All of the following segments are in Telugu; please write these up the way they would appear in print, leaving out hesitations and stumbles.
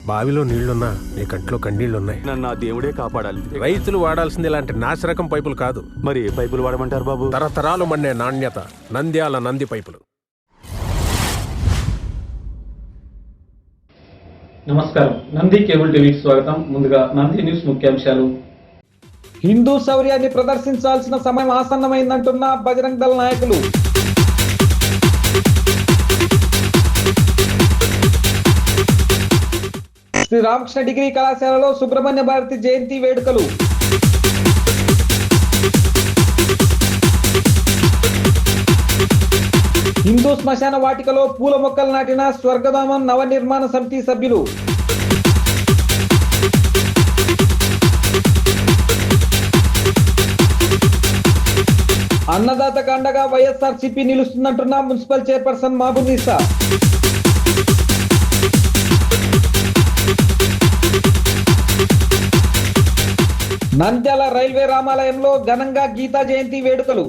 బావిలో నీళ్లున్నా నీ కంట్లో కన్నీళ్లున్నాయి. నన్ను ఆ దేవుడే కాపాడాలి. రైతులు వాడాల్సింది ఇలాంటి నాసిరకం పైపులు కాదు. మరి ఏ పైపులు వాడమంటారు బాబు? తరతరాలు మన్నే నాణ్యత నంద్యాల నంది పైపులు. నమస్కారం, నంది కేబుల్ టీవీకి స్వాగతం. ముందుగా నంది న్యూస్ ముఖ్యాంశాలు. హిందూ శౌర్యాన్ని ప్రదర్శించాల్సిన సమయం ఆసన్నమైందంటున్న బజరంగ్ దళ్ నాయకులు. శ్రీ రామకృష్ణ డిగ్రీ కళాశాలలో సుబ్రహ్మణ్య భారతి జయంతి వేడుకలు. హిందూ శ్మశాన వాటికలో పూల మొక్కలు నాటిన స్వర్గధామం నవనిర్మాణ సమితి సభ్యులు. అన్నదాతకు అండగా వైఎస్ఆర్సీపీ నిలుస్తుందంటున్న municipal chairperson Mahabubunnisa. Nandyal railway రామాలయంలో ఘనంగా గీతా జయంతి వేడుకలు.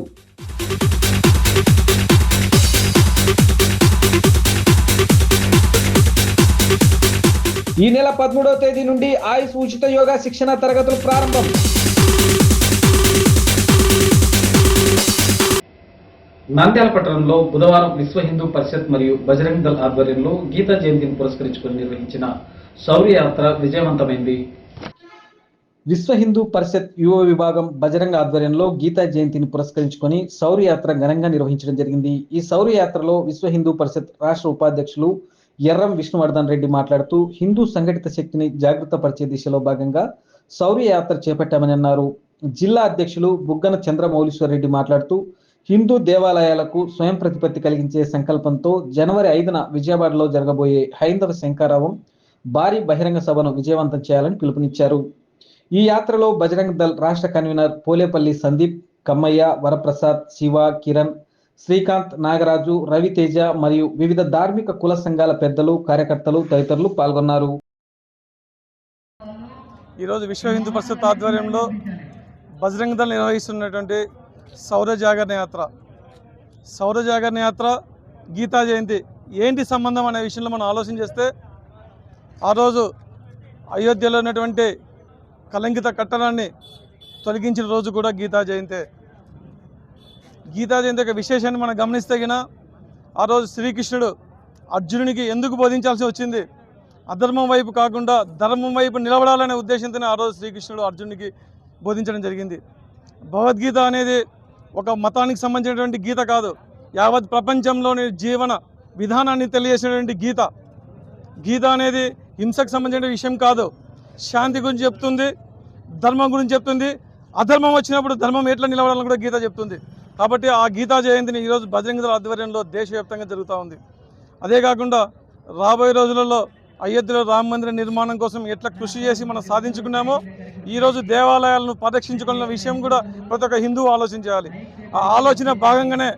ఈ నెల 13వ తేదీ నుండి ఆయుష్ ఉచిత యోగా శిక్షణ తరగతులు ప్రారంభం. నంద్యాల పట్టణంలో బుధవారం విశ్వ హిందూ పరిషత్ మరియు బజరంగ్ దళ్ ఆధ్వర్యంలో గీతా జయంతిని పురస్కరించుకుని నిర్వహించిన శౌర్య యాత్ర విజయవంతమైంది. విశ్వ హిందూ పరిషత్ యువ విభాగం బజరంగ్ ఆధ్వర్యంలో గీతా జయంతిని పురస్కరించుకొని శౌర్య యాత్ర ఘనంగా నిర్వహించడం జరిగింది. ఈ శౌర్య యాత్రలో విశ్వ హిందూ పరిషత్ రాష్ట్ర ఉపాధ్యక్షులు ఎర్రం విష్ణువర్ధన్ రెడ్డి మాట్లాడుతూ హిందూ సంఘటిత శక్తిని జాగృత పరిచే దిశలో భాగంగా శౌర్య యాత్ర చేపట్టామని అన్నారు. జిల్లా అధ్యక్షులు బుగ్గన చంద్రమౌళీశ్వర్ రెడ్డి మాట్లాడుతూ హిందూ దేవాలయాలకు స్వయం ప్రతిపత్తి కలిగించే సంకల్పంతో జనవరి 5న విజయవాడలో జరగబోయే హైందవ శంఖారావం భారీ బహిరంగ సభను విజయవంతం చేయాలని పిలుపునిచ్చారు. ఈ యాత్రలో బజరంగ్ దళ్ రాష్ట్ర కన్వీనర్ పోలేపల్లి సందీప్, కమ్మయ్య, వరప్రసాద్, శివ, కిరణ్, శ్రీకాంత్, నాగరాజు, రవితేజ మరియు వివిధ ధార్మిక కుల సంఘాల పెద్దలు, కార్యకర్తలు తదితరులు పాల్గొన్నారు. ఈరోజు విశ్వ హిందూ పరిషత్ ఆధ్వర్యంలో బజరంగ్ దళ్ నిర్వహిస్తున్నటువంటి సౌర జాగరణ యాత్ర గీతా జయంతి ఏంటి సంబంధం అనే విషయంలో మనం ఆలోచన చేస్తే, ఆ రోజు అయోధ్యలో ఉన్నటువంటి కలంకిత కట్టడాన్ని తొలగించిన రోజు కూడా గీతా జయంతి యొక్క విశేషాన్ని మనం గమనిస్తే గిన ఆ రోజు శ్రీకృష్ణుడు అర్జునునికి ఎందుకు బోధించాల్సి వచ్చింది, అధర్మం వైపు కాకుండా ధర్మం వైపు నిలబడాలనే ఉద్దేశంతోనే ఆ రోజు శ్రీకృష్ణుడు అర్జునునికి బోధించడం జరిగింది. భగవద్గీత అనేది ఒక మతానికి సంబంధించినటువంటి గీత కాదు, యావత్ ప్రపంచంలోని జీవన విధానాన్ని తెలియజేసినటువంటి గీత అనేది హింసకు సంబంధించిన విషయం కాదు, శాంతి గురించి చెప్తుంది, ధర్మం గురించి చెప్తుంది, అధర్మం వచ్చినప్పుడు ధర్మం ఎట్లా నిలబడాలని కూడా గీత చెప్తుంది. కాబట్టి ఆ గీతా జయంతిని ఈరోజు బజరంగ్ దళ్ ఆధ్వర్యంలో దేశవ్యాప్తంగా జరుగుతూ ఉంది. అదే కాకుండా రాబోయే రోజులలో అయోధ్యలో రామ మందిర నిర్మాణం కోసం ఎట్లా కృషి చేసి మనం సాధించుకున్నామో ఈరోజు దేవాలయాలను పరిరక్షించుకున్న విషయం కూడా ప్రతి ఒక్క హిందువు ఆలోచించాలి. ఆ ఆలోచన భాగంగానే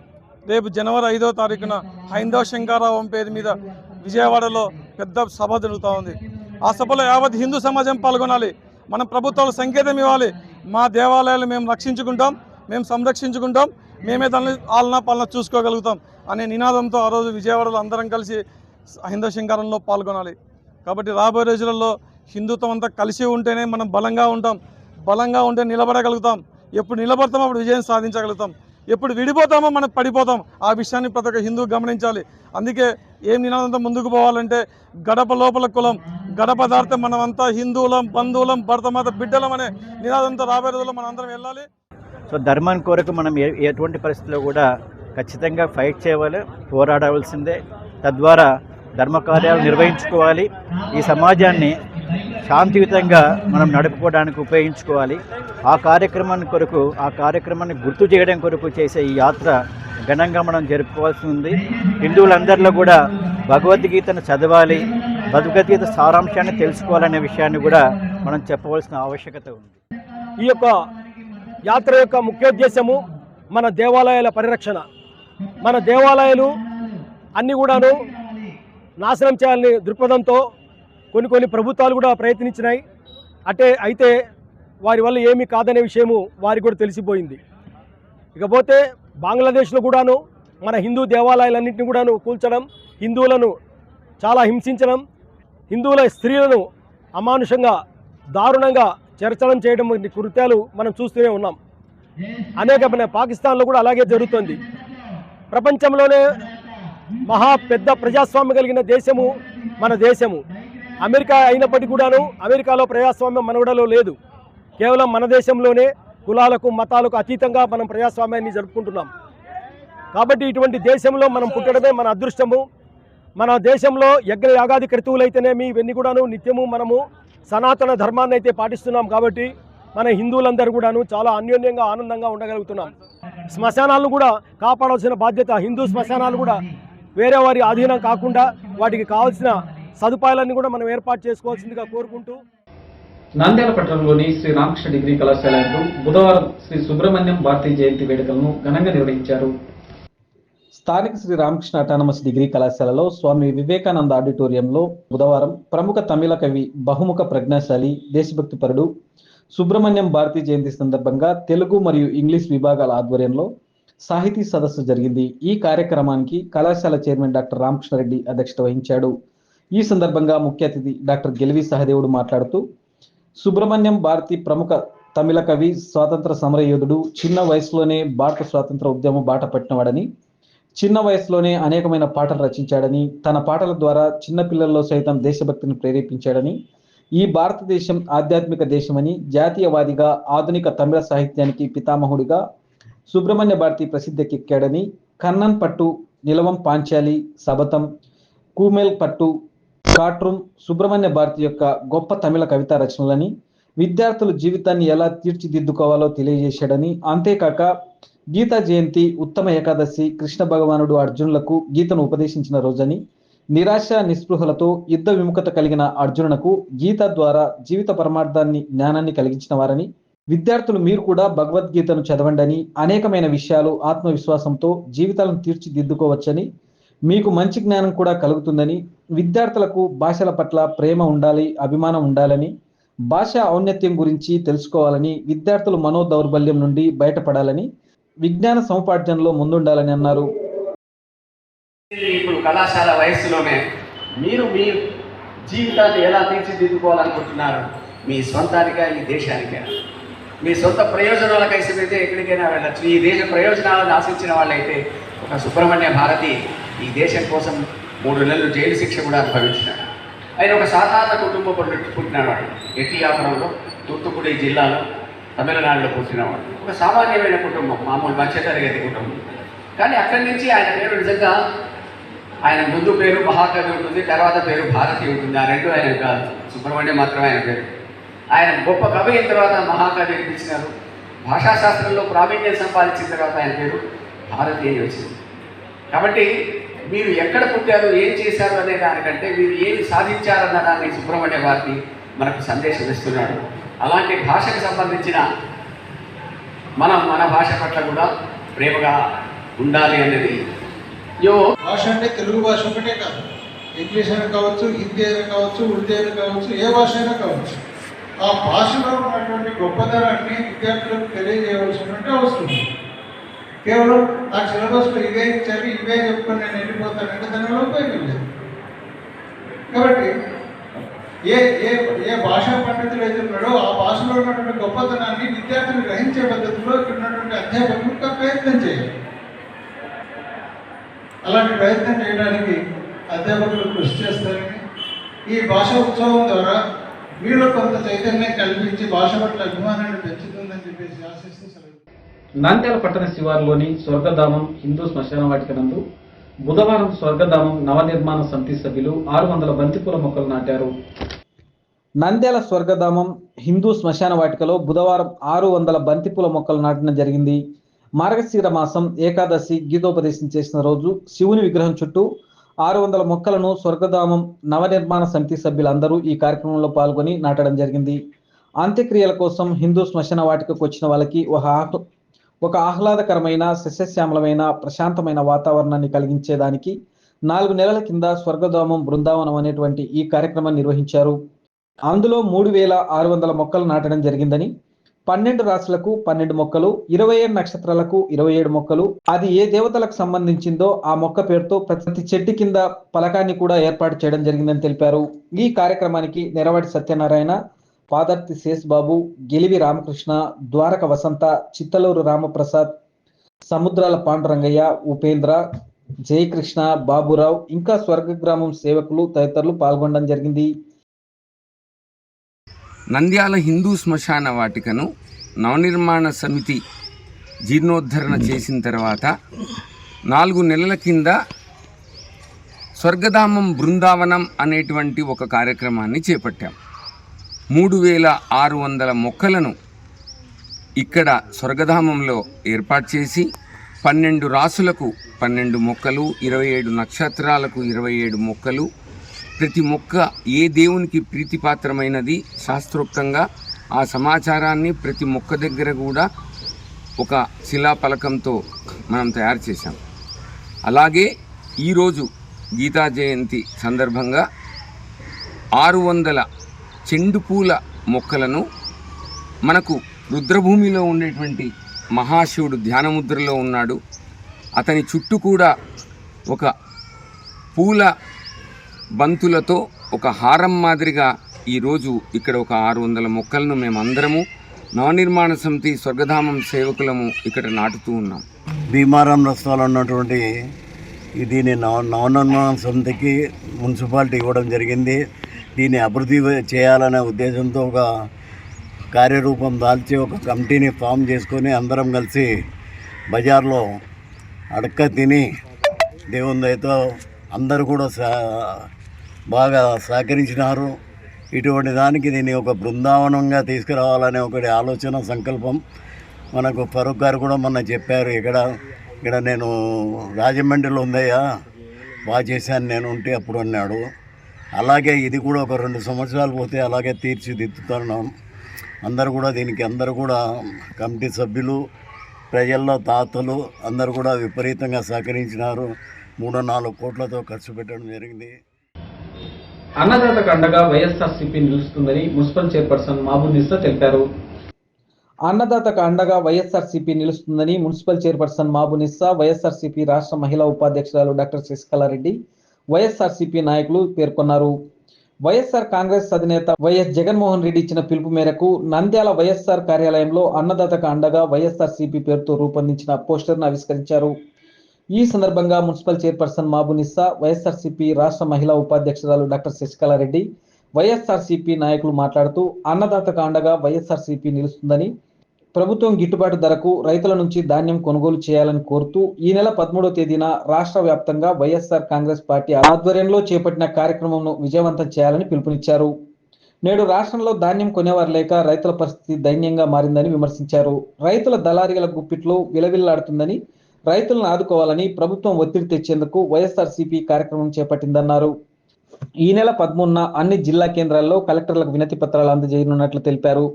రేపు జనవరి 5వ తారీఖున హైందవ శంఖారావం పేరు మీద విజయవాడలో పెద్ద సభ జరుగుతూ ఉంది. ఆ సభలో యావత్ హిందూ సమాజం పాల్గొనాలి. మనం ప్రభుత్వాలు సంకేతం ఇవ్వాలి, మా దేవాలయాలు మేము రక్షించుకుంటాం, మేము సంరక్షించుకుంటాం, మేమే దాన్ని ఆలనా పాలన చూసుకోగలుగుతాం అనే నినాదంతో ఆ రోజు విజయవాడలో అందరం కలిసి హైందవ శంఖారంలో పాల్గొనాలి. కాబట్టి రాబోయే రోజులలో హిందుత్వం అంతా కలిసి ఉంటేనే మనం బలంగా ఉంటే నిలబడగలుగుతాం. ఎప్పుడు నిలబడతామో అప్పుడు విజయం సాధించగలుగుతాం, ఎప్పుడు విడిపోతామో మనం పడిపోతాం. ఆ విషయాన్ని ప్రతి ఒక్క హిందూ గమనించాలి. అందుకే ఏం నినాదంతో ముందుకు పోవాలంటే గడప లోపల కులం, గడప దారితే మనమంతా హిందువులం, బంధువులం, భర్తమాత బిడ్డలం అనే నినాదంతో రాబోయే రోజుల్లో మనం అందరం వెళ్ళాలి. సో ధర్మం కొరకు మనం ఎటువంటి పరిస్థితుల్లో కూడా ఖచ్చితంగా ఫైట్ చేయాలి, పోరాడవలసిందే. తద్వారా ధర్మ కార్యాలు నిర్వహించుకోవాలి, ఈ సమాజాన్ని శాంతియుతంగా మనం నడుపుకోవడానికి ఉపయోగించుకోవాలి. ఆ కార్యక్రమాన్ని గుర్తు చేయడం కొరకు చేసే ఈ యాత్ర ఘనంగా మనం జరుపుకోవాల్సి ఉంది. హిందువులందరిలో కూడా భగవద్గీతను చదవాలి, భగవద్గీత సారాంశాన్ని తెలుసుకోవాలనే విషయాన్ని కూడా మనం చెప్పవలసిన ఆవశ్యకత ఉంది. ఈ యొక్క యాత్ర యొక్క ముఖ్యోద్దేశము మన దేవాలయాల పరిరక్షణ. మన దేవాలయాలు అన్నీ కూడాను నాశనం చేయాలని దృక్పథంతో కొన్ని ప్రభుత్వాలు కూడా ప్రయత్నించినాయి. అయితే వారి వల్ల ఏమీ కాదనే విషయము వారికి కూడా తెలిసిపోయింది. ఇకపోతే బంగ్లాదేశ్లో కూడాను మన హిందూ దేవాలయాలన్నింటినీ కూడాను కూల్చడం, హిందువులను చాలా హింసించడం, హిందువుల స్త్రీలను అమానుషంగా దారుణంగా చెరచడం చేయడం వంటి కృత్యాలు మనం చూస్తూనే ఉన్నాం. అనేకమైన పాకిస్తాన్లో కూడా అలాగే జరుగుతుంది. ప్రపంచంలోనే మహా పెద్ద ప్రజాస్వామ్యం కలిగిన దేశము మన దేశము. అమెరికా అయినప్పటికీ కూడాను అమెరికాలో ప్రజాస్వామ్యం మనుగడలో లేదు. కేవలం మన దేశంలోనే కులాలకు మతాలకు అతీతంగా మనం ప్రజాస్వామ్యాన్ని జరుపుకుంటున్నాం. కాబట్టి ఇటువంటి దేశంలో మనం పుట్టడమే మన అదృష్టము. మన దేశంలో యజ్ఞ యాగాది క్రతువులైతేనేమి ఇవన్నీ కూడాను నిత్యము మనము సనాతన ధర్మాన్ని అయితే పాటిస్తున్నాం. కాబట్టి మన హిందువులందరూ కూడాను చాలా అన్యోన్యంగా ఆనందంగా ఉండగలుగుతున్నాం. శ్మశానాలను కూడా కాపాడాల్సిన బాధ్యత హిందూ శ్మశానాలు కూడా వేరే వారి అధీనం కాకుండా వాటికి కావాల్సిన సదుపాయాలన్నీ కూడా మనం ఏర్పాటు చేసుకోవాల్సిందిగా కోరుకుంటూ, నంద్యాల పట్టణంలోని శ్రీ రామకృష్ణ డిగ్రీ కళాశాల యందు బుధవారం శ్రీ సుబ్రహ్మణ్యం భారతీ జయంతి వేడుకలను ఘనంగా నిర్వహించారు. స్థానిక శ్రీ రామకృష్ణ అటానమస్ డిగ్రీ కళాశాలలో స్వామి వివేకానంద ఆడిటోరియంలో బుధవారం ప్రముఖ తమిళ కవి, బహుముఖ ప్రజ్ఞాశాలి, దేశభక్తిపరుడు సుబ్రహ్మణ్యం భారతీ జయంతి సందర్భంగా తెలుగు మరియు ఇంగ్లీష్ విభాగాల ఆధ్వర్యంలో సాహితీ సదస్సు జరిగింది. ఈ కార్యక్రమానికి కళాశాల చైర్మన్ డాక్టర్ రామకృష్ణారెడ్డి అధ్యక్షత వహించాడు. ఈ సందర్భంగా ముఖ్య అతిథి డాక్టర్ గెలివి సహదేవుడు మాట్లాడుతూ, సుబ్రహ్మణ్యం భారతి ప్రముఖ తమిళ కవి, స్వాతంత్ర సమరయోధుడు, చిన్న వయసులోనే భారత స్వాతంత్ర ఉద్యమం బాట పట్టినవాడని, చిన్న వయసులోనే అనేకమైన పాటలు రచించాడని, తన పాటల ద్వారా చిన్నపిల్లల్లో సైతం దేశభక్తిని ప్రేరేపించాడని, ఈ భారతదేశం ఆధ్యాత్మిక దేశమని, జాతీయవాదిగా ఆధునిక తమిళ సాహిత్యానికి పితామహుడిగా సుబ్రహ్మణ్య భారతి ప్రసిద్ధికెక్కాడని, కన్నన్ పట్టు, నిలవం పాంచాలి, సబతం, కూమెల్ పట్టు, కాట్రూమ్ సుబ్రహ్మణ్య భారతి యొక్క గొప్ప తమిళ కవితా రచనలని, విద్యార్థుల జీవితాన్ని ఎలా తీర్చిదిద్దుకోవాలో తెలియజేశాడని, అంతేకాక గీతా జయంతి, ఉత్తమ ఏకాదశి, కృష్ణ భగవానుడు అర్జునులకు గీతను ఉపదేశించిన రోజని, నిరాశ నిస్పృహలతో యుద్ధ విముఖత కలిగిన అర్జునునకు గీత ద్వారా జీవిత పరమార్థాన్ని, జ్ఞానాన్ని కలిగించిన వారని, విద్యార్థులు మీరు కూడా భగవద్గీతను చదవండి, అనేకమైన విషయాలు ఆత్మవిశ్వాసంతో జీవితాలను తీర్చిదిద్దుకోవచ్చని, మీకు మంచి జ్ఞానం కూడా కలుగుతుందని, విద్యార్థులకు భాషల పట్ల ప్రేమ ఉండాలి, అభిమానం ఉండాలని, భాష ఔన్నత్యం గురించి తెలుసుకోవాలని, విద్యార్థులు మనోదౌర్బల్యం నుండి బయటపడాలని, విజ్ఞాన సముపార్జనలో ముందుండాలని అన్నారు. ఇప్పుడు కళాశాల వయస్సులోనే మీరు మీ జీవితాన్ని ఎలా తీర్చిదిద్దుకోవాలనుకుంటున్నారు? మీ సొంతానికా, ఈ దేశానికా? మీ సొంత ప్రయోజనాల కైసమైతే ఎక్కడికైనా వెళ్ళచ్చు. ఈ దేశ ప్రయోజనాలను ఆశించిన వాళ్ళైతే ఒక సుబ్రహ్మణ్య భారతి ఈ దేశం కోసం 3 నెలలు జైలు శిక్ష కూడా అనుభవించినాడు. ఆయన ఒక సాధారణ కుటుంబం పుట్టినవాడు. ఎట్టియాపురంలో, తూత్తుకుడి జిల్లాలో, తమిళనాడులో పుట్టినవాడు. ఒక సామాన్యమైన కుటుంబం, మామూలు మధ్యతరగతి కుటుంబం. కానీ అక్కడి నుంచి ఆయన పేరు నిజంగా, ఆయన ముందు పేరు మహాకవి ఉంటుంది, తర్వాత పేరు భారతి ఉంటుంది. ఆ రెండు ఆయన కాదు, సుబ్రహ్మణ్యం మాత్రమే ఆయన పేరు. ఆయన గొప్ప కవి అయిన తర్వాత మహాకవి అనిపించినారు. భాషాశాస్త్రంలో ప్రావీణ్యం సంపాదించిన తర్వాత ఆయన పేరు భారతి అని వచ్చింది. కాబట్టి మీరు ఎక్కడ పుట్టారు, ఏం చేశారు అనే దానికంటే మీరు ఏమి సాధించారన్న దాన్ని సుబ్రహ్మణ్య భారతి మనకు సందేశం ఇస్తున్నాడు. అలాంటి భాషకు సంబంధించిన మన భాష పట్ల కూడా ప్రేమగా ఉండాలి అనేది భాష అంటే తెలుగు భాష ఒకటే కాదు, ఇంగ్లీష్ అయినా కావచ్చు, హిందీ అయినా కావచ్చు, ఉర్దూ అయినా కావచ్చు, ఏ భాష అయినా కావచ్చు. ఆ భాషలో ఉన్నటువంటి గొప్పతనాన్ని విద్యార్థులకు తెలియజేయవలసినటువంటి అవసరం ఉంది. కేవలం నాకు సిలబస్లో ఇవే ఇచ్చారు, ఇవే చెప్పుకొని నేను వెళ్ళిపోతానంటే దానివల్ల ఉపయోగం లేదు. కాబట్టి ఏ ఏ ఏ భాషా పండితులు అయితే ఉన్నాడో ఆ భాషలో ఉన్నటువంటి గొప్పతనాన్ని విద్యార్థులు గ్రహించే పద్ధతిలో ఇక్కడ ఉన్నటువంటి అధ్యాపకులు ప్రయత్నం చేయాలి. అలాంటి ప్రయత్నం చేయడానికి అధ్యాపకులు కృషి చేస్తారని, ఈ భాషా ఉత్సవం ద్వారా వీళ్ళు కొంత చైతన్యం కల్పించి భాష పట్ల అభిమానాన్ని పెంచుతుందని చెప్పేసి ఆశిస్తూ సెలవు. నంద్యాల పట్టణ శివారులోని స్వర్గధామం హిందూ శ్మశాన వాటిక నందు బుధవారం స్వర్గధామం నవనిర్మాణ సమితి సభ్యులు 600 బంతిపూల మొక్కలు నాటారు. నంద్యాల స్వర్గధామం హిందూ శ్మశాన వాటికలో బుధవారం 600 బంతిపూల మొక్కలు నాటడం జరిగింది. మార్గశిర మాసం ఏకాదశి గీతోపదేశం చేసిన రోజు శివుని విగ్రహం చుట్టూ 600 మొక్కలను స్వర్గధామం నవనిర్మాణ సమితి సభ్యులందరూ ఈ కార్యక్రమంలో పాల్గొని నాటడం జరిగింది. అంత్యక్రియల కోసం హిందూ శ్మశాన వాటికకు వచ్చిన వాళ్ళకి ఒక ఆహ్లాదకరమైన, సస్యశ్యామలమైన, ప్రశాంతమైన వాతావరణాన్ని కలిగించేదానికి 4 నెలల కింద స్వర్గధామం బృందావనం అనేటువంటి ఈ కార్యక్రమాన్ని నిర్వహించారు. అందులో 3600 మొక్కలు నాటడం జరిగిందని, 12 రాశులకు 12 మొక్కలు, 27 నక్షత్రాలకు 27 మొక్కలు, అది ఏ దేవతలకు సంబంధించిందో ఆ మొక్క పేరుతో ప్రతి చెట్టు కింద పలకాన్ని కూడా ఏర్పాటు చేయడం జరిగిందని తెలిపారు. ఈ కార్యక్రమానికి నెరవాడి సత్యనారాయణ, పాదర్తి శేష్ బాబు, గెలివి రామకృష్ణ, ద్వారక వసంత, చిత్తలూరు రామప్రసాద్, సముద్రాల పాండురంగయ్య, ఉపేంద్ర, జయకృష్ణ, బాబురావు, ఇంకా స్వర్గగ్రామం సేవకులు తదితరులు పాల్గొనడం జరిగింది. నంద్యాల హిందూ శ్మశాన వాటికను నవనిర్మాణ సమితి జీర్ణోద్ధరణ చేసిన తర్వాత 4 నెలల కింద స్వర్గధామం బృందావనం అనేటువంటి ఒక కార్యక్రమాన్ని చేపట్టాం. 3600 మొక్కలను ఇక్కడ స్వర్గధామంలో ఏర్పాటు చేసి 12 రాసులకు 12 మొక్కలు, 27 నక్షత్రాలకు 27 మొక్కలు, ప్రతి మొక్క ఏ దేవునికి ప్రీతిపాత్రమైనది శాస్త్రోక్తంగా ఆ సమాచారాన్ని ప్రతి మొక్క దగ్గర కూడా ఒక శిలాఫలకంతో మనం తయారు చేశాం. అలాగే ఈరోజు గీతా జయంతి సందర్భంగా 600 చెండు పూల మొక్కలను మనకు రుద్రభూమిలో ఉండేటువంటి మహాశివుడు ధ్యానముద్రలో ఉన్నాడు, అతని చుట్టూ కూడా ఒక పూల బంతులతో ఒక హారం మాదిరిగా ఈరోజు ఇక్కడ ఒక 600 మొక్కలను మేమందరము నవనిర్మాణ సమితి స్వర్గధామం సేవకులము ఇక్కడ నాటుతూ ఉన్నాం. భీమారం రస్తాలో ఉన్నటువంటి దీన్ని నవనిర్మాణ సమితికి మున్సిపాలిటీ ఇవ్వడం జరిగింది. దీన్ని అభివృద్ధి చేయాలనే ఉద్దేశంతో ఒక కార్యరూపం దాల్చి ఒక కమిటీని ఫామ్ చేసుకొని అందరం కలిసి బజార్లో అడక్క తిని దేవుని దయతో అందరూ కూడా బాగా సహకరించినారు. ఇటువంటి దానికి దీన్ని ఒక బృందావనంగా తీసుకురావాలనే ఒకటి ఆలోచన సంకల్పం మనకు ఫరూక్ గారు కూడా మొన్న చెప్పారు. ఇక్కడ నేను రాజమండ్రిలో ఉందయ్యా, బాగా చేశాను నేను ఉంటే అప్పుడు అన్నాడు. అలాగే ఇది కూడా ఒక 2 సంవత్సరాలు పోతే అలాగే తీర్చిదిద్దుతున్నాం. అందరూ కూడా కమిటీ సభ్యులు, ప్రజల్లో తాతలు అందరూ కూడా విపరీతంగా సహకరించినారు. 3-4 కోట్లతో ఖర్చు పెట్టడం జరిగింది. అన్నదాతకు అండగా వైఎస్ఆర్సీపీ నిలుస్తుందని మున్సిపల్ చైర్పర్సన్ మాబునిసా తెలిపారు. అన్నదాతకు అండగా వైఎస్ఆర్సీపీ నిలుస్తుందని మున్సిపల్ చైర్పర్సన్ మాబునిసా, వైఎస్ఆర్సీపీ రాష్ట్ర మహిళా ఉపాధ్యక్షురాలు డాక్టర్ శశికళారెడ్డి, వైఎస్ఆర్సీపీ నాయకులు పేర్కొన్నారు. వైఎస్ఆర్ కాంగ్రెస్ అధినేత వైఎస్ జగన్మోహన్ రెడ్డి ఇచ్చిన పిలుపు మేరకు నంద్యాల వైఎస్ఆర్ కార్యాలయంలో అన్నదాతకు అండగా వైఎస్ఆర్సీపీ పేరుతో రూపొందించిన పోస్టర్ను ఆవిష్కరించారు. ఈ సందర్భంగా మున్సిపల్ చైర్పర్సన్ మాబునిసా, వైఎస్ఆర్సీపీ రాష్ట్ర మహిళా ఉపాధ్యక్షురాలు డాక్టర్ శశికళారెడ్డి, వైఎస్ఆర్సీపీ నాయకులు మాట్లాడుతూ అన్నదాతకు అండగా వైఎస్ఆర్సీపీ నిలుస్తుందని, ప్రభుత్వం గిట్టుబాటు ధరకు రైతుల నుంచి ధాన్యం కొనుగోలు చేయాలని కోరుతూ ఈ నెల 13వ తేదీన రాష్ట్ర వ్యాప్తంగా వైఎస్ఆర్ కాంగ్రెస్ పార్టీ ఆధ్వర్యంలో చేపట్టిన కార్యక్రమంను విజయవంతం చేయాలని పిలుపునిచ్చారు. నేడు రాష్ట్రంలో ధాన్యం కొనేవారు లేక రైతుల పరిస్థితి దయనీయంగా మారిందని విమర్శించారు. రైతుల దళారీల గుప్పిట్లో విలవిల్లాడుతుందని, రైతులను ఆదుకోవాలని ప్రభుత్వం ఒత్తిడి తెచ్చేందుకు వైఎస్ఆర్సీపీ కార్యక్రమం చేపట్టిందన్నారు. ఈ నెల 13న అన్ని జిల్లా కేంద్రాల్లో కలెక్టర్లకు వినతి పత్రాలు అందజేయనున్నట్లు తెలిపారు.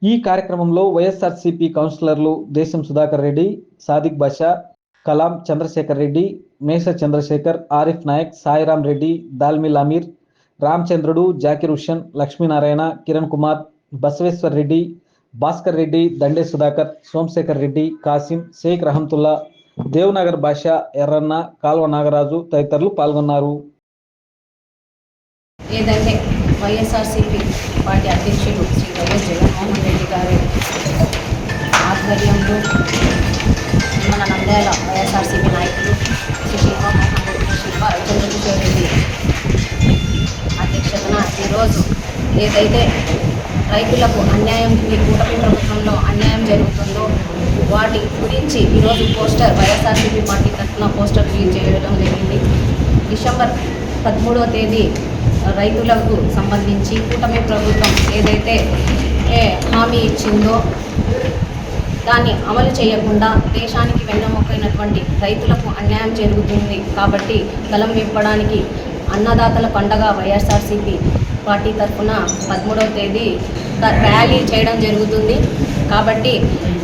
ఈ కార్యక్రమంలో వైఎస్ఆర్సీపీ కౌన్సిలర్లు దేశం సుధాకర్ రెడ్డి, సాదిక్ బాషా, కలాం చంద్రశేఖర్ రెడ్డి, మేష చంద్రశేఖర్, ఆరిఫ్ నాయక్, సాయిరాం రెడ్డి, దాల్మిల్ అమీర్, రామచంద్రుడు, జాకిర్ హుషన్, లక్ష్మీనారాయణ, కిరణ్ కుమార్, బసవేశ్వర్ రెడ్డి, భాస్కర్ రెడ్డి, దండే సుధాకర్, సోమశేఖర్ రెడ్డి, కాసిం, షేక్ రహంతుల్లా, దేవ్నగర్ బాషా, ఎర్రన్న, కాల్వ నాగరాజు తదితరులు పాల్గొన్నారు. ఏదైతే వైఎస్ఆర్సీపీ పార్టీ అధ్యక్షుడు శ్రీ వైఎస్ జగన్మోహన్ రెడ్డి గారి ఆధ్వర్యంలో మన నంద్యాల వైఎస్ఆర్సీపీ నాయకులు శ్రీ శిల్ప రవిచంద్రకిషోర్ రెడ్డి అధ్యక్షతన ఈరోజు ఏదైతే రైతులకు అన్యాయం, ఈ కూటమి ప్రభుత్వంలో అన్యాయం జరుగుతుందో వాటి గురించి ఈరోజు పోస్టర్ వైఎస్ఆర్సీపీ పార్టీ తరఫున పోస్టర్ రిలీజ్ చేయడం జరిగింది. డిసెంబర్ 13వ తేదీ రైతులకు సంబంధించి కూటమి ప్రభుత్వం ఏదైతే హామీ ఇచ్చిందో దాన్ని అమలు చేయకుండా దేశానికి వెన్నెముకైనటువంటి రైతులకు అన్యాయం జరుగుతుంది. కాబట్టి గలం విప్పడానికి అన్నదాతల పండగ వైఎస్ఆర్సీపీ పార్టీ తరఫున 13వ తేదీ ర్యాలీ చేయడం జరుగుతుంది. కాబట్టి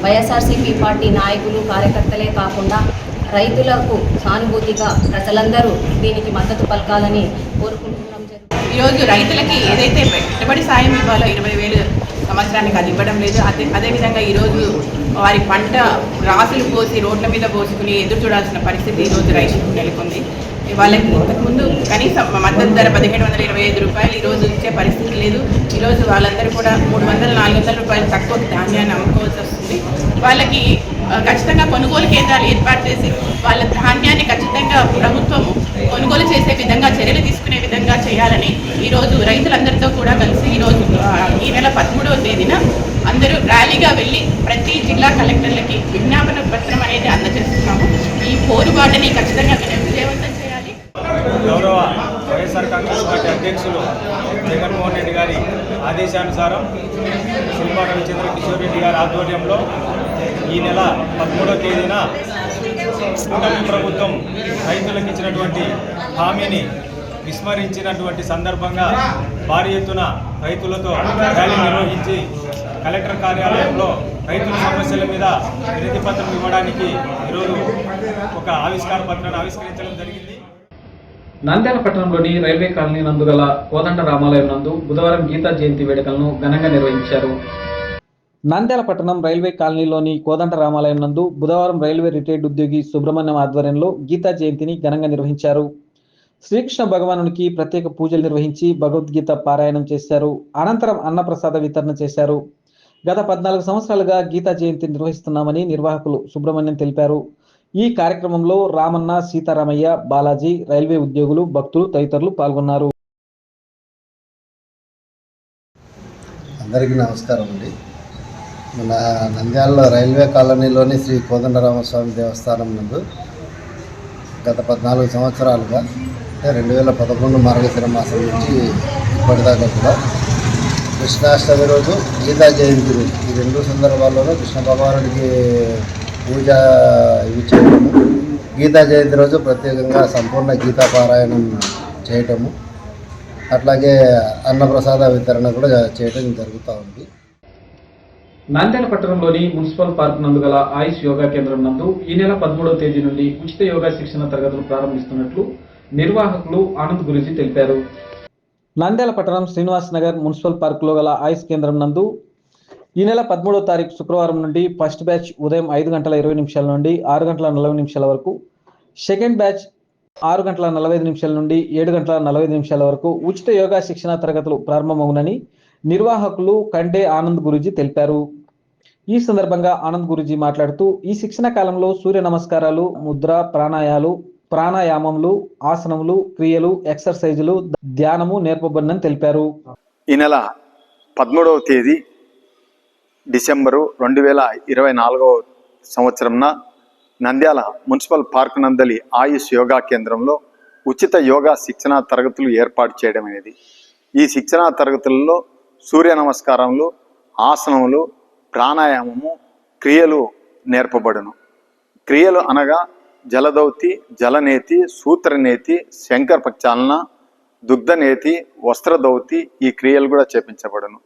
వైఎస్ఆర్సీపీ పార్టీ నాయకులు, కార్యకర్తలే కాకుండా రైతులకు సానుభూతిగా ప్రజలందరూ దీనికి మద్దతు పలకాలని కోరుకుంటున్నాం. ఈరోజు రైతులకి ఏదైతే పెట్టుబడి సాయం ఇవ్వాలో 20,000 సంవత్సరానికి అది ఇవ్వడం లేదు. అదేవిధంగా ఈరోజు వారి పంట రాసులు పోసి రోడ్ల మీద పోసుకుని ఎదురు చూడాల్సిన పరిస్థితి ఈరోజు రైతులకు నెలకొంది. వాళ్ళకి ఇంతకుముందు కనీసం మద్దతు ధర 1725 రూపాయలు ఈరోజు ఇచ్చే పరిస్థితి లేదు. ఈరోజు వాళ్ళందరూ కూడా 300-400 రూపాయలు తక్కువ ధాన్యాన్ని అమ్ముకోవాల్సి వస్తుంది. వాళ్ళకి ఖచ్చితంగా కొనుగోలు కేంద్రాలు ఏర్పాటు చేసి వాళ్ళ ధాన్యాన్ని ఖచ్చితంగా ప్రభుత్వం కొనుగోలు చేసే విధంగా చర్యలు తీసుకునే విధంగా చేయాలని ఈరోజు రైతులందరితో కూడా కలిసి ఈరోజు ఈ నెల 13వ తేదీన అందరూ ర్యాలీగా వెళ్ళి ప్రతి జిల్లా కలెక్టర్లకి విజ్ఞాపన పత్రం అనేది అందజేస్తున్నాము. ఈ పోరుబాటుని ఖచ్చితంగా విజయవంతం చేయాలి. గౌరవ వైఎస్ఆర్ కాంగ్రెస్ పార్టీ అధ్యక్షులు జగన్మోహన్ రెడ్డి గారి ఆదేశానుసారం శిల్పాకవి చంద్రకిషోర్ రెడ్డి గారి ఆధ్వర్యంలో ఈ నెల 13వ తేదీన కూటమి ప్రభుత్వం రైతులకు ఇచ్చినటువంటి హామీని విస్మరించినటువంటి సందర్భంగా భారీ ఎత్తున రైతులతో ర్యాలీ నిర్వహించి కలెక్టర్ కార్యాలయంలో రైతుల సమస్యల మీద వినతి పత్రం ఇవ్వడానికి ఈరోజు ఒక ఆవిష్కార పత్రాన్ని ఆవిష్కరించడం జరిగింది. నంద్యాల పట్టణంలోని రైల్వే కాలనీ నందు గల కోదండ రామాలయం నందు బుధవారం గీతా జయంతి వేడుకలను ఘనంగా నిర్వహించారు. నంద్యాల పట్టణం రైల్వే కాలనీలోని కోదండ రామాలయం నందు బుధవారం రైల్వే రిటైర్డ్ ఉద్యోగి సుబ్రహ్మణ్యం ఆధ్వర్యంలో గీతా జయంతిని ఘనంగా నిర్వహించారు. శ్రీకృష్ణ భగవానునికి ప్రత్యేక పూజలు నిర్వహించి భగవద్గీత పారాయణం చేశారు. అనంతరం అన్నప్రసాద వితరణ చేశారు. గత 14 సంవత్సరాలుగా గీతా జయంతి నిర్వహిస్తున్నామని నిర్వాహకులు సుబ్రహ్మణ్యం తెలిపారు. ఈ కార్యక్రమంలో రామన్న, సీతారామయ్య, బాలాజీ, రైల్వే ఉద్యోగులు, భక్తులు తదితరులు పాల్గొన్నారు. అందరికీ నమస్కారం అండి. మన నంద్యాలలో రైల్వే కాలనీలోని శ్రీ కోదండరామస్వామి దేవస్థానం నందు గత 14 సంవత్సరాలుగా అంటే 2011 మార్గశిర మాసం నుంచి ఇప్పటిదాకా కూడా కృష్ణాష్టమి రోజు, గీతా జయంతి రోజు, ఈ 2 సందర్భాల్లోనూ కృష్ణ భగవానుడికి పూజ ఇవి చేయటము, గీతా జయంతి రోజు ప్రత్యేకంగా సంపూర్ణ గీతా పారాయణం చేయటము, అట్లాగే అన్నప్రసాద వితరణ కూడా చేయడం జరుగుతూ ఉంది. నంద్యాల పట్టణంలోని మున్సిపల్ పార్క్ నందు గల ఆయుష్ యోగా కేంద్రం నందు ఈ నెల 13వ తేదీ నుండి ఉచిత యోగా శిక్షణ తరగతులు ప్రారంభిస్తున్నట్లు నిర్వాహకులు ఆనంద్ గురూజీ తెలిపారు. నంద్యాల పట్టణం శ్రీనివాస్ నగర్ మున్సిపల్ పార్కులో గల ఆయుష్ కేంద్రం నందు ఈ నెల 13వ తారీఖు శుక్రవారం నుండి ఫస్ట్ బ్యాచ్ ఉదయం 5:20 నుండి 6:40 వరకు, సెకండ్ బ్యాచ్ 6:45 నుండి 7:45 వరకు ఉచిత యోగా శిక్షణ తరగతులు ప్రారంభమవునని నిర్వాహకులు కండే ఆనంద్ గురూజీ తెలిపారు. ఈ సందర్భంగా ఆనంద్ గురూజీ మాట్లాడుతూ ఈ శిక్షణ కాలంలో సూర్య నమస్కారాలు, ముద్ర, ప్రాణాయామములు, ఆసనములు, క్రియలు, ఎక్సర్సైజులు, ధ్యానము నేర్పబడినని తెలిపారు. ఈ నెల 13వ తేదీ డిసెంబరు 2024 సంవత్సరంన నంద్యాల మున్సిపల్ పార్క్ నందలి ఆయుష్ యోగా కేంద్రంలో ఉచిత యోగా శిక్షణా తరగతులు ఏర్పాటు చేయడం అనేది. ఈ శిక్షణా తరగతులలో సూర్య నమస్కారములు, ఆసనములు, ప్రాణాయామము, క్రియలు నేర్పబడును. క్రియలు అనగా జలదౌతి, జలనేతి, సూత్రనేతి, శంకర ప్రక్షాళన, దుగ్ధనేతి, వస్త్రదౌతి ఈ క్రియలు కూడా చేపించబడును.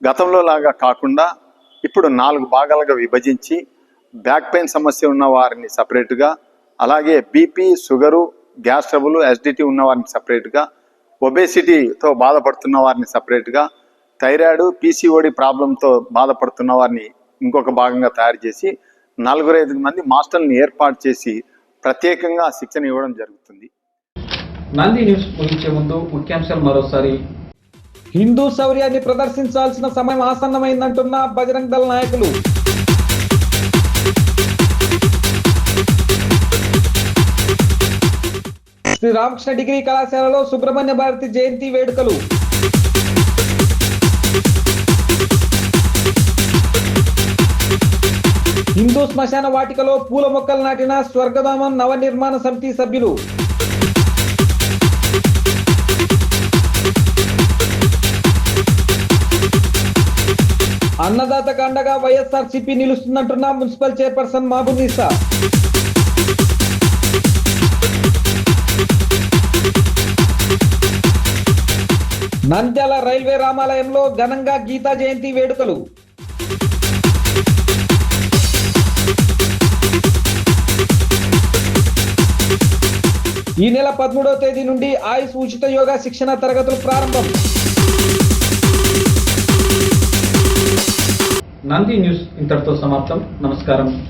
గతంలో లాగా కాకుండా ఇప్పుడు 4 భాగాలుగా విభజించి బ్యాక్ పెయిన్ సమస్య ఉన్న వారిని సపరేట్గా, అలాగే BP, sugar, gas trouble, acidity ఉన్న వారిని సపరేట్గా, ఒబేసిటీతో బాధపడుతున్న వారిని సపరేట్గా, థైరాయిడ్, పీసీఓడి ప్రాబ్లంతో బాధపడుతున్న వారిని ఇంకొక భాగంగా తయారు చేసి 4-5 మంది మాస్టర్ని ఏర్పాటు చేసి ప్రత్యేకంగా శిక్షణ ఇవ్వడం జరుగుతుంది. నంది న్యూస్ ముగించే ముందు ముఖ్యాంశాలు మరోసారి. హిందూ శౌర్యాన్ని ప్రదర్శించాల్సిన సమయం ఆసన్నమైందంటున్న బజరంగ్ దళ నాయకులు. శ్రీ రామకృష్ణ డిగ్రీ కళాశాలలో సుబ్రహ్మణ్య భారతి జయంతి వేడుకలు. హిందూ శ్మశాన వాటికలో పూల మొక్కలు నాటిన స్వర్గధామం నవనిర్మాణ సమితి సభ్యులు. అన్నదాతకు అండగా వైఎస్ఆర్సీపీ నిలుస్తుందంటున్న municipal chairperson Mahabubunnisa. Nandyal railway రామాలయంలో ఘనంగా గీతా జయంతి వేడుకలు. ఈ నెల 13వ తేదీ నుండి ఆయుష్ ఉచిత యోగా శిక్షణ తరగతులు ప్రారంభం. నంది న్యూస్ ఇంతటితో సమాప్తం. నమస్కారం.